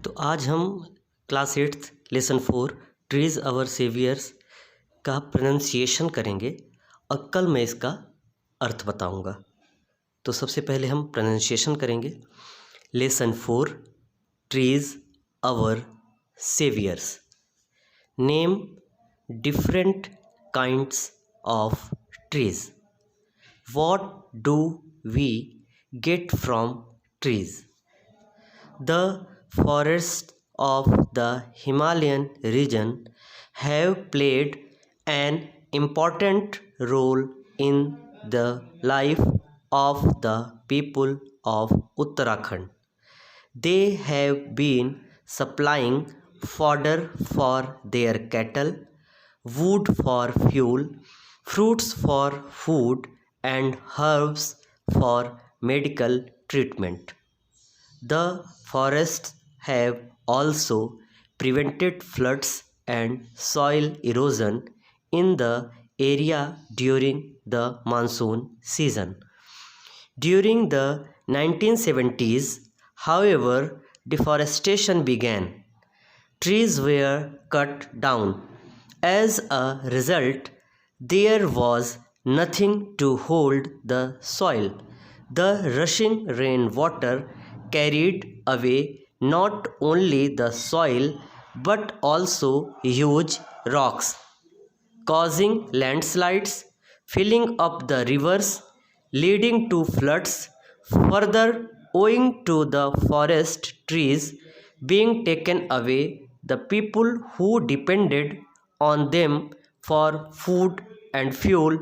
तो आज हम class 8th lesson 4 trees our saviours का प्रोनाउंसिएशन करेंगे और कल मैं इसका अर्थ बताऊंगा। तो सबसे पहले हम प्रोनाउंसिएशन करेंगे। Lesson 4 trees our saviours. Name different kinds of trees. What do we get from trees? The forests of the Himalayan region have played an important role in the life of the people of Uttarakhand. They have been supplying fodder for their cattle, wood for fuel, fruits for food, and herbs for medical treatment. The forests have also prevented floods and soil erosion in the area during the monsoon season. During the 1970s, however, deforestation began. Trees were cut down. As a result, there was nothing to hold the soil. The rushing rainwater carried away not only the soil but also huge rocks, causing landslides, filling up the rivers, leading to floods. Further, owing to the forest trees being taken away, the people who depended on them for food and fuel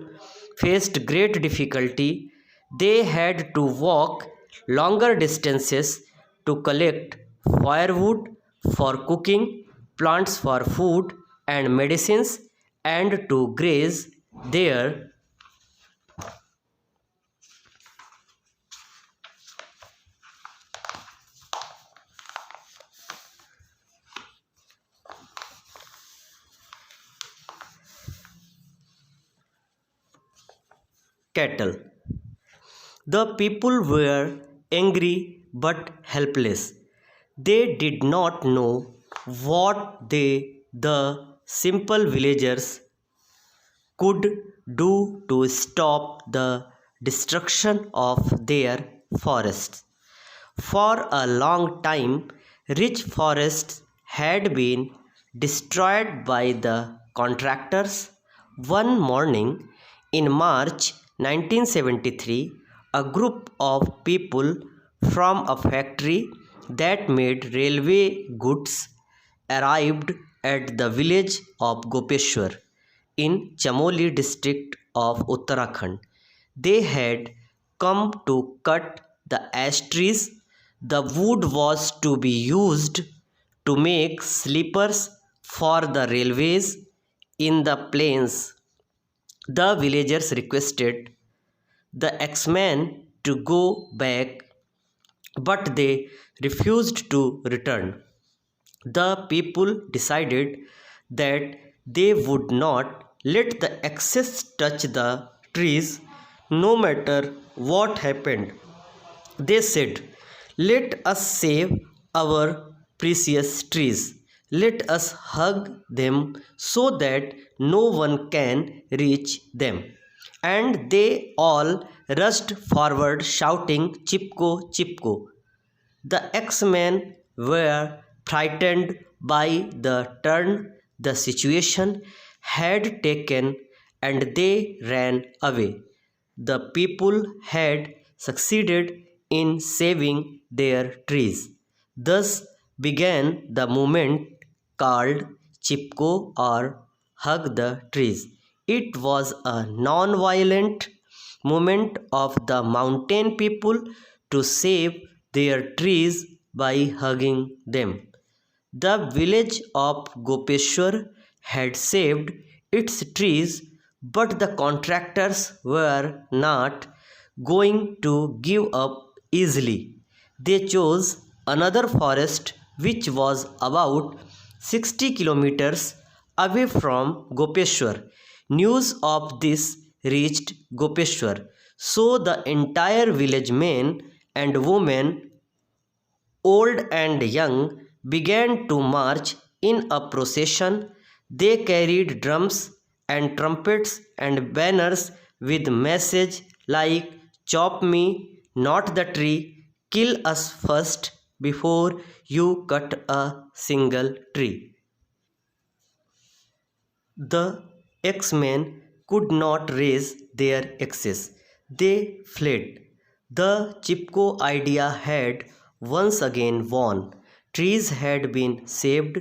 faced great difficulty. They had to walk longer distances to collect firewood for cooking, plants for food and medicines, and to graze their cattle. The people were angry but helpless. They did not know what the simple villagers, could do to stop the destruction of their forests. For a long time, rich forests had been destroyed by the contractors. One morning in March 1973, a group of people from a factory that made railway goods arrived at the village of Gopeshwar in Chamoli district of Uttarakhand. They had come to cut the ash trees. The wood was to be used to make sleepers for the railways in the plains. The villagers requested the axemen to go back, but they refused to return. The people decided that they would not let the axes touch the trees no matter what happened. They said, "Let us save our precious trees. Let us hug them so that no one can reach them." And they all rushed forward shouting, "Chipko, Chipko." The axemen were frightened by the turn the situation had taken and they ran away. The people had succeeded in saving their trees. Thus began the movement called Chipko or Hug the Trees. It was a non-violent movement of the mountain people to save their trees by hugging them. The village of Gopeshwar had saved its trees, but the contractors were not going to give up easily. They chose another forest which was about 60 kilometers away from Gopeshwar. News of this reached Gopeshwar, so the entire village men and women, old and young, began to march in a procession. They carried drums and trumpets and banners with message like "Chop me, not the tree, kill us first before you cut a single tree." The X-Men could not raise their axes. They fled. The Chipko idea had once again won. Trees had been saved.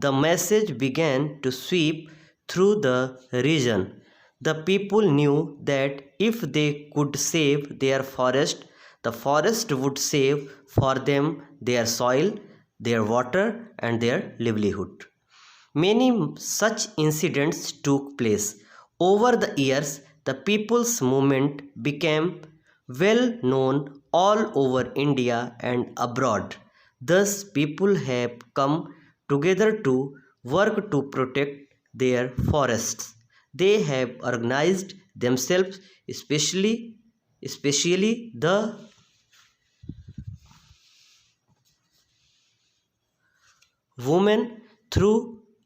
The message began to sweep through the region. The people knew that if they could save their forest, the forest would save for them their soil, their water, and their livelihood. Many such incidents took place. Over the years, the people's movement became well known all over India and abroad. Thus, people have come together to work to protect their forests. They have organized themselves, especially the women, through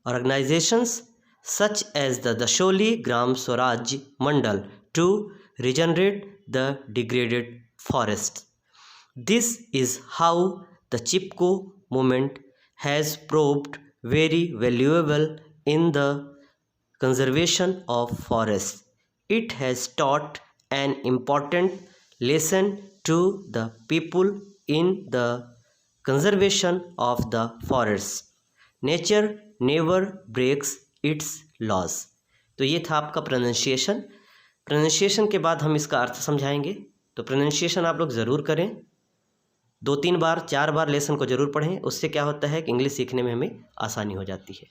organizations such as the Dasholi Gram Swaraj Mandal to regenerate the degraded forests. This is how the Chipko movement has proved very valuable in the conservation of forests. It has taught an important lesson to the people in the conservation of the forests. Nature never breaks its laws. तो ये था आपका pronunciation. Pronunciation के बाद हम इसका अर्थ समझाएंगे। तो प्रोनाउंसिएशन आप लोग ज़रूर करें, 2-3 बार 4 बार लेसन को ज़रूर पढ़ें। उससे क्या होता है कि इंग्लिश सीखने में हमें आसानी हो जाती है।